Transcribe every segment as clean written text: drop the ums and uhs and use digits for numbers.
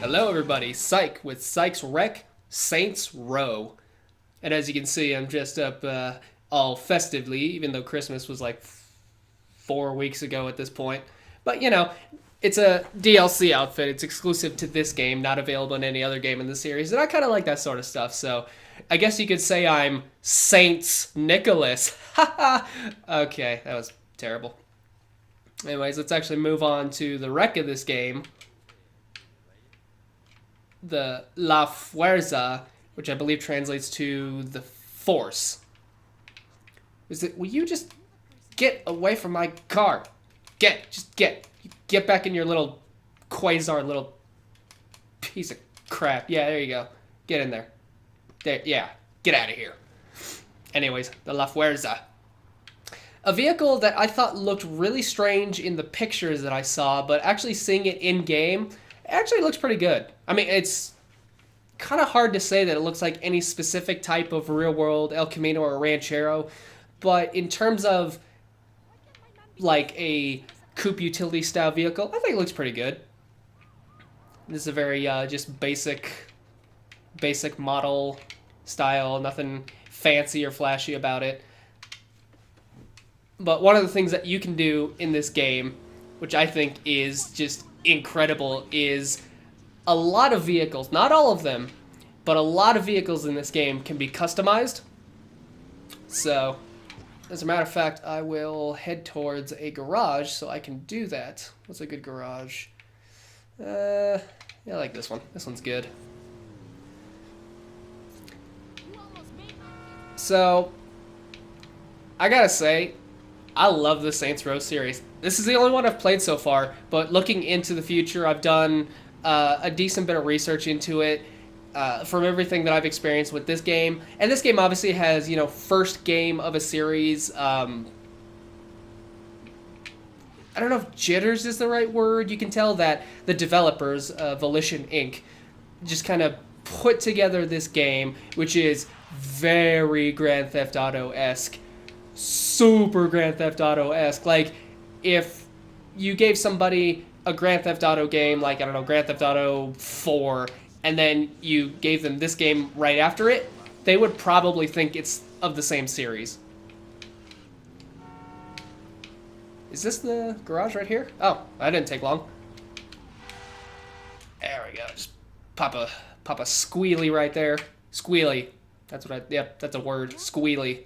Hello everybody, Psych with Psych's Wreck Saints Row. And as you can see, I'm dressed up all festively, even though Christmas was like 4 weeks ago at this point. But you know, it's a DLC outfit. It's exclusive to this game, not available in any other game in the series. And I kind of like that sort of stuff, so I guess you could say I'm Saints Nicholas. Haha! Okay, that was terrible. Anyways, let's actually move on to the wreck of this game. The La Fuerza, which I believe translates to the Force. Will you just get away from my car? Get back in your little quasar little piece of crap. Yeah, there you go. Get in there. Yeah, get out of here. Anyways, the La Fuerza. A vehicle that I thought looked really strange in the pictures that I saw, but actually seeing it in-game, it actually looks pretty good. I mean, it's kind of hard to say that it looks like any specific type of real-world El Camino or Ranchero, but in terms of like a coupe utility style vehicle, I think it looks pretty good. This is a very just basic model style, nothing fancy or flashy about it. But one of the things that you can do in this game, which I think is just incredible, is a lot of vehicles, not all of them, but a lot of vehicles in this game can be customized. So, as a matter of fact, I will head towards a garage so I can do that. What's a good garage? Yeah, I like this one. This one's good. So, I gotta say, I love the Saints Row series. This is the only one I've played so far, but looking into the future, I've done a decent bit of research into it from everything that I've experienced with this game. And this game obviously has, you know, first game of a series. I don't know if jitters is the right word. You can tell that the developers, Volition Inc., just kind of put together this game, which is very Grand Theft Auto-esque. Super Grand Theft Auto-esque. Like, if you gave somebody a Grand Theft Auto game, like, I don't know, Grand Theft Auto 4, and then you gave them this game right after it, they would probably think it's of the same series. Is this the garage right here? Oh, that didn't take long. There we go. Just pop a squealy right there. Squealy. Yep, that's a word. Squealy.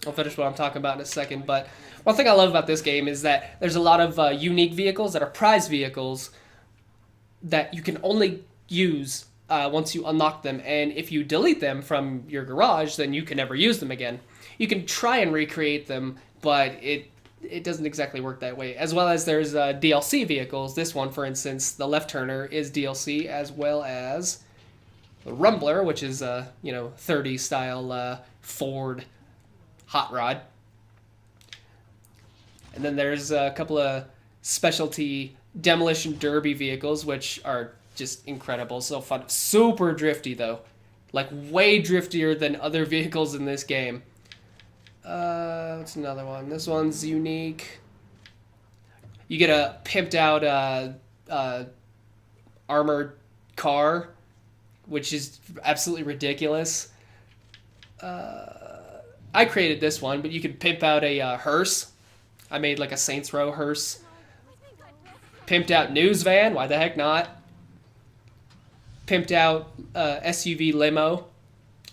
I'll finish what I'm talking about in a second, but one thing I love about this game is that there's a lot of unique vehicles that are prize vehicles that you can only use once you unlock them, and if you delete them from your garage, then you can never use them again. You can try and recreate them, but it doesn't exactly work that way. As well as there's DLC vehicles. This one, for instance, the Left Turner is DLC, as well as the Rumbler, which is you know, 30s style Ford hot rod. And then there's a couple of specialty demolition derby vehicles, which are just incredible. So fun. Super drifty, though. Like, way driftier than other vehicles in this game. What's another one? This one's unique. You get a pimped out armored car, which is absolutely ridiculous. I created this one, but you could pimp out a hearse. I made like a Saints Row hearse. Pimped out news van, why the heck not? Pimped out SUV limo,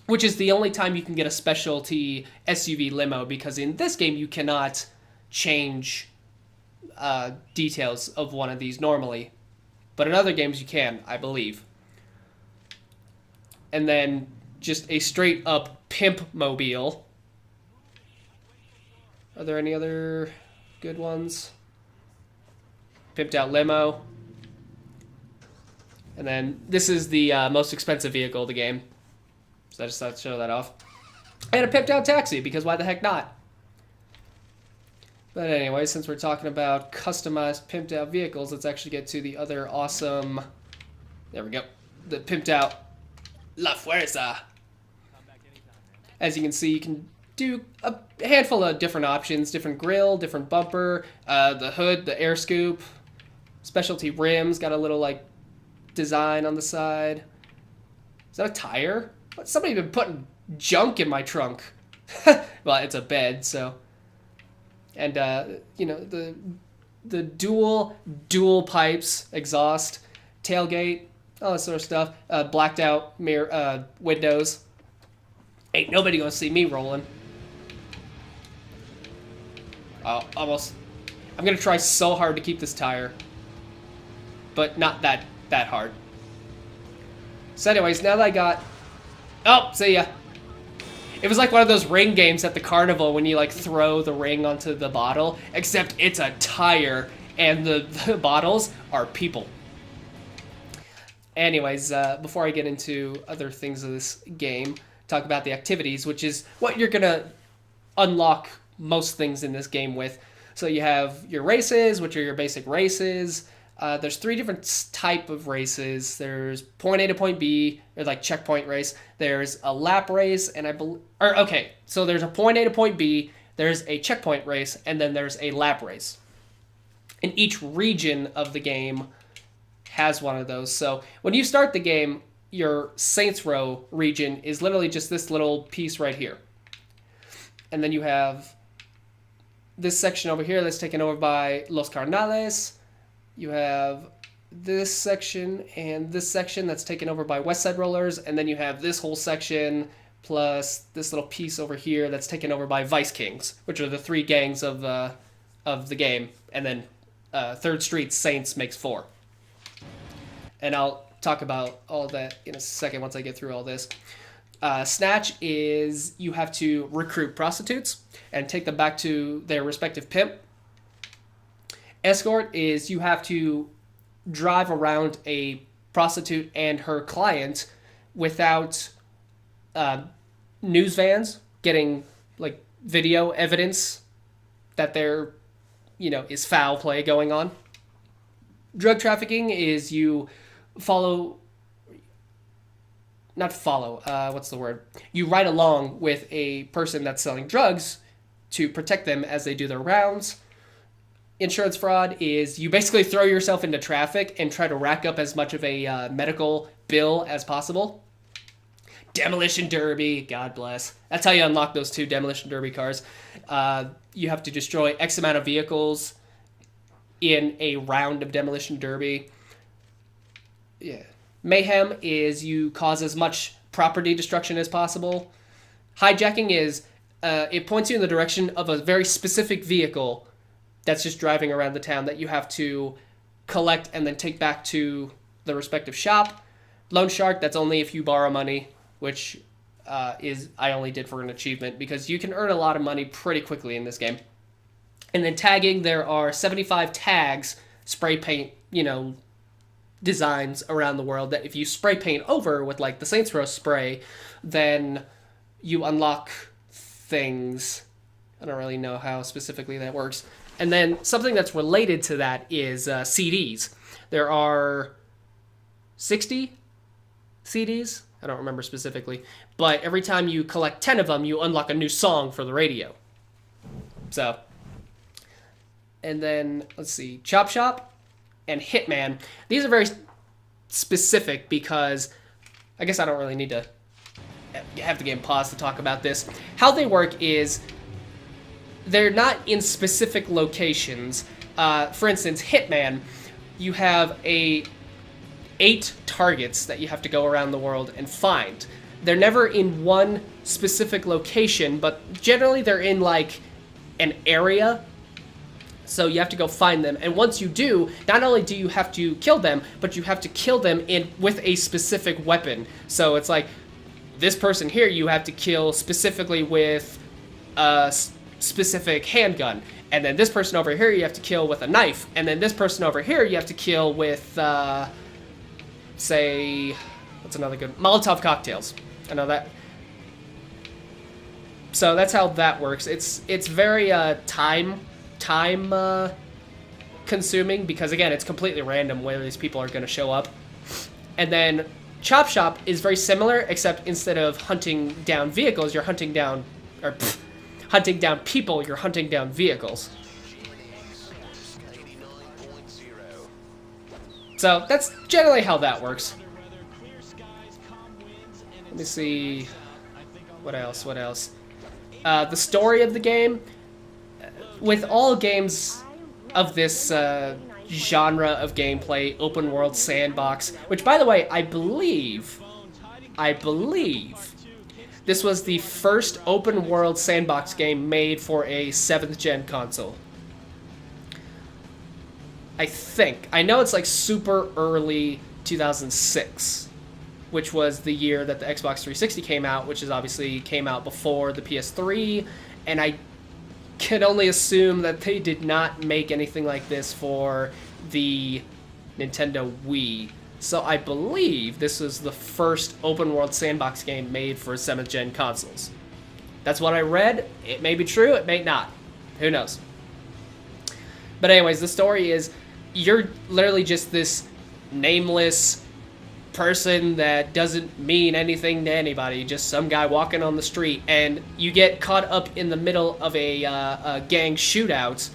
which is the only time you can get a specialty SUV limo, because in this game you cannot change details of one of these normally. But in other games you can, I believe. And then just a straight up pimp mobile. Are there any other good ones? Pimped out limo. And then this is the most expensive vehicle of the game. So I just thought to show that off. And a pimped out taxi, because why the heck not? But anyway, since we're talking about customized pimped out vehicles, let's actually get to the other awesome... There we go. The pimped out La Fuerza. As you can see, you can do a handful of different options, different grille, different bumper, the hood, the air scoop, Specialty rims, got a little like design on the side. Is that a tire? What, somebody been putting junk in my trunk. Well, it's a bed, so. And you know, the dual pipes, exhaust, tailgate, all that sort of stuff. Blacked out mirror windows. Ain't nobody gonna see me rolling. Almost. I'm gonna try so hard to keep this tire, but not that hard. So anyways, now that I got... Oh, see ya. It was like one of those ring games at the carnival when you like throw the ring onto the bottle, except it's a tire and the bottles are people. Anyways, before I get into other things of this game, talk about the activities, which is what you're gonna unlock most things in this game with. So you have your races, which are your basic races. There's 3 different type of races. There's point A to point B, or like checkpoint race. There's a lap race, and so there's a point A to point B, there's a checkpoint race, and then there's a lap race. And each region of the game has one of those. So when you start the game, your Saints Row region is literally just this little piece right here. And then you have this section over here that's taken over by Los Carnales. You have this section and this section that's taken over by West Side Rollers, and then you have this whole section plus this little piece over here that's taken over by Vice Kings, which are the 3 gangs of the game, and then 3rd Street Saints makes 4. And I'll talk about all that in a second once I get through all this. Snatch is you have to recruit prostitutes and take them back to their respective pimp. Escort is you have to drive around a prostitute and her client without news vans getting like video evidence that there, you know, is foul play going on. Drug trafficking is you you ride along with a person that's selling drugs to protect them as they do their rounds. Insurance fraud is you basically throw yourself into traffic and try to rack up as much of a medical bill as possible. Demolition Derby, God bless. That's how you unlock those 2 Demolition Derby cars. You have to destroy X amount of vehicles in a round of Demolition Derby. Yeah. Mayhem is you cause as much property destruction as possible. Hijacking is it points you in the direction of a very specific vehicle that's just driving around the town that you have to collect and then take back to the respective shop. Loan Shark, that's only if you borrow money, which I only did for an achievement because you can earn a lot of money pretty quickly in this game. And then tagging, there are 75 tags, spray paint, you know, designs around the world that if you spray paint over with like the Saints Row spray, then you unlock things. I don't really know how specifically that works. And then something that's related to that is CDs. There are 60 CDs. I don't remember specifically. But every time you collect 10 of them, you unlock a new song for the radio. So, and then, let's see, Chop Shop and Hitman. These are very specific because I guess I don't really need to have the game pause to talk about this. How they work is they're not in specific locations. For instance, Hitman, you have 8 targets that you have to go around the world and find. They're never in one specific location, but generally they're in like an area. So you have to go find them. And once you do, not only do you have to kill them, but you have to kill them with a specific weapon. So it's like this person here you have to kill specifically with a specific handgun. And then this person over here you have to kill with a knife. And then this person over here you have to kill with, say, what's another good? Molotov cocktails. I know that. So that's how that works. It's very time consuming because again it's completely random where these people are going to show up. And then Chop Shop is very similar, except instead of hunting down vehicles, you're hunting down hunting down people, you're hunting down vehicles. So that's generally how that works. Let me see. What else? What else? The story of the game. With all games of this genre of gameplay, open world sandbox, which by the way, I believe this was the first open world sandbox game made for a 7th gen console. I think. I know it's like super early 2006, which was the year that the Xbox 360 came out, which is obviously came out before the PS3, and I can only assume that they did not make anything like this for the Nintendo Wii. So I believe this was the first open world sandbox game made for 7th gen consoles. That's what I read. It may be true, it may not. Who knows? But anyways, the story is you're literally just this nameless person that doesn't mean anything to anybody, just some guy walking on the street, and you get caught up in the middle of a gang shootout,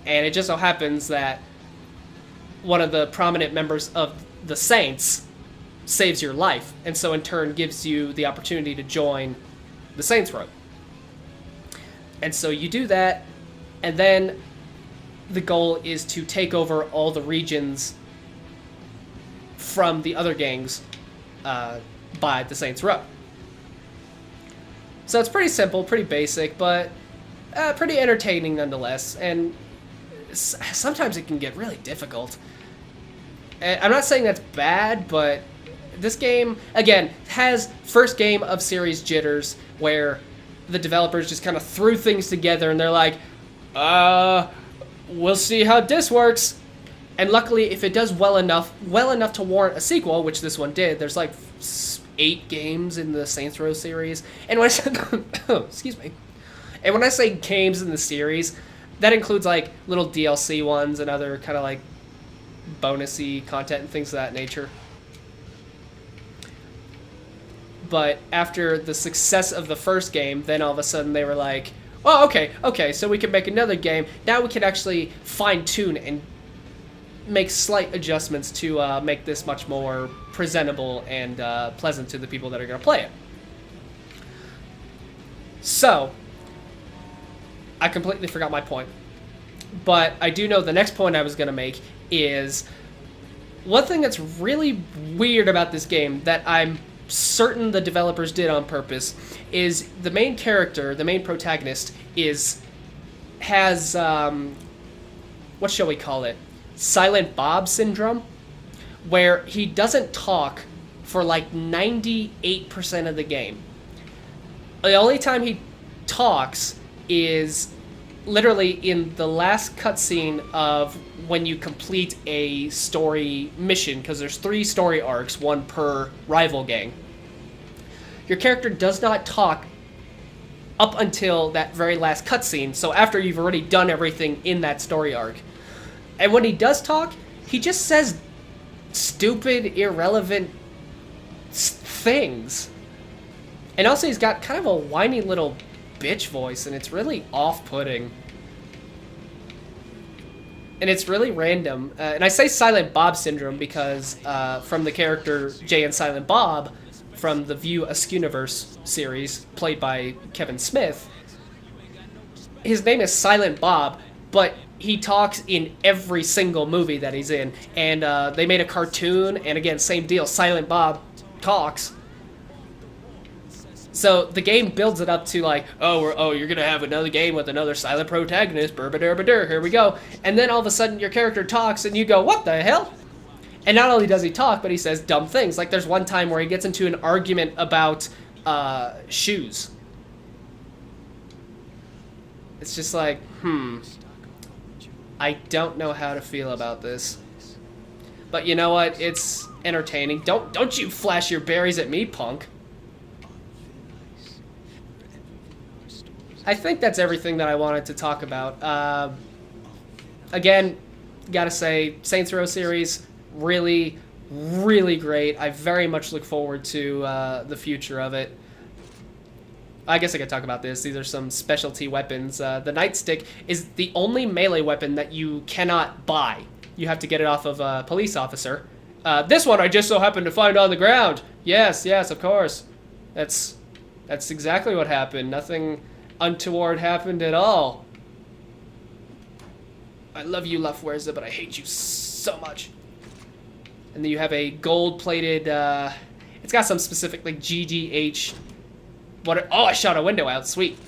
and it just so happens that one of the prominent members of the Saints saves your life, and so in turn gives you the opportunity to join the Saints Row. And so you do that, and then the goal is to take over all the regions from the other gangs by the Saints Row. So it's pretty simple, pretty basic, but pretty entertaining nonetheless, and sometimes it can get really difficult. And I'm not saying that's bad, but this game, again, has first game of series jitters, where the developers just kind of threw things together and they're like, we'll see how this works. And luckily, if it does well enough to warrant a sequel, which this one did, there's like 8 games in the Saints Row series. And when I say, excuse me, and when I say games in the series, that includes like little DLC ones and other kind of like bonusy content and things of that nature. But after the success of the first game, then all of a sudden they were like, oh, okay, so we can make another game. Now we can actually fine-tune and make slight adjustments to make this much more presentable and pleasant to the people that are going to play it. So, I completely forgot my point. But I do know the next point I was going to make is one thing that's really weird about this game that I'm certain the developers did on purpose is the main character, the main protagonist, has what shall we call it? Silent Bob syndrome, where he doesn't talk for like 98% of the game. The only time he talks is literally in the last cutscene of when you complete a story mission, because there's 3 story arcs, 1 per rival gang. Your character does not talk up until that very last cutscene, so after you've already done everything in that story arc. And when he does talk, he just says stupid, irrelevant things. And also he's got kind of a whiny little bitch voice, and it's really off-putting. And it's really random. And I say Silent Bob syndrome because from the character Jay and Silent Bob from the View Askewniverse series, played by Kevin Smith, his name is Silent Bob, but he talks in every single movie that he's in. And they made a cartoon, and again, same deal, Silent Bob talks. So the game builds it up to like, you're gonna have another game with another silent protagonist, here we go. And then all of a sudden your character talks and you go, what the hell? And not only does he talk, but he says dumb things. Like there's one time where he gets into an argument about shoes. It's just like, I don't know how to feel about this. But you know what? It's entertaining. Don't you flash your berries at me, punk. I think that's everything that I wanted to talk about. Again, gotta say, Saints Row series, really, really great. I very much look forward to the future of it. I guess I could talk about this. These are some specialty weapons. The nightstick is the only melee weapon that you cannot buy. you have to get it off of a police officer. This one I just so happened to find on the ground. Yes, yes, of course. That's exactly what happened. Nothing untoward happened at all. I love you, La Fuerza, but I hate you so much. And then you have a gold-plated, it's got some specific, like, GGH. Oh, I shot a window out. Sweet.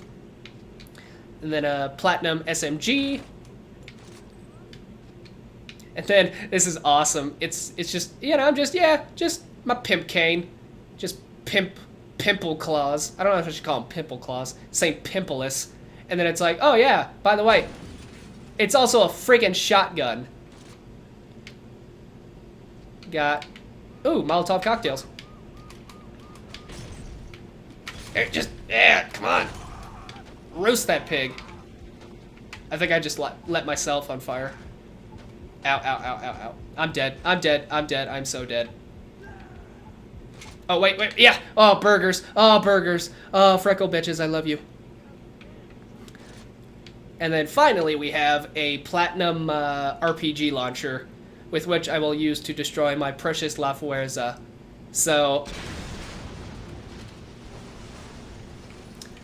And then a platinum SMG. And then, this is awesome. It's just, you know, just my pimp cane. Just pimple claws. I don't know if I should call them pimple claws. St. Pimpleus. And then it's like, oh yeah, by the way, it's also a friggin' shotgun. Got, ooh, Molotov cocktails. Hey, just, yeah, come on. Roast that pig. I think I just let myself on fire. Ow, ow, ow, ow, ow. I'm dead. I'm dead. I'm dead. I'm so dead. Oh, wait, wait. Yeah. Oh, burgers. Oh, burgers. Oh, freckle bitches. I love you. And then finally, we have a platinum RPG launcher, with which I will use to destroy my precious La Fuerza. So,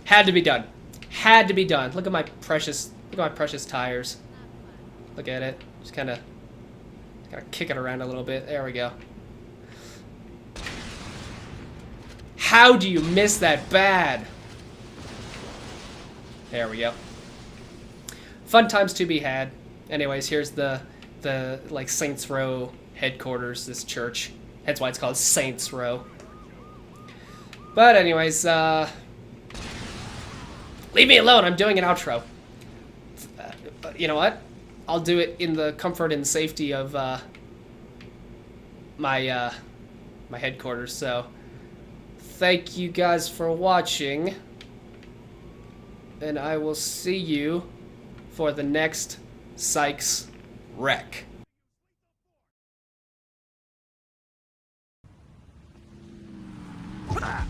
had to be done. Had to be done. Look at my precious tires. Look at it. Just kind of kick it around a little bit. There we go. How do you miss that bad? There we go. Fun times to be had. Anyways, here's the like Saints Row headquarters, this church. That's why it's called Saints Row. But anyways, leave me alone, I'm doing an outro. You know what? I'll do it in the comfort and safety of my headquarters. So, thank you guys for watching, and I will see you for the next Psych's Wreck. Ah!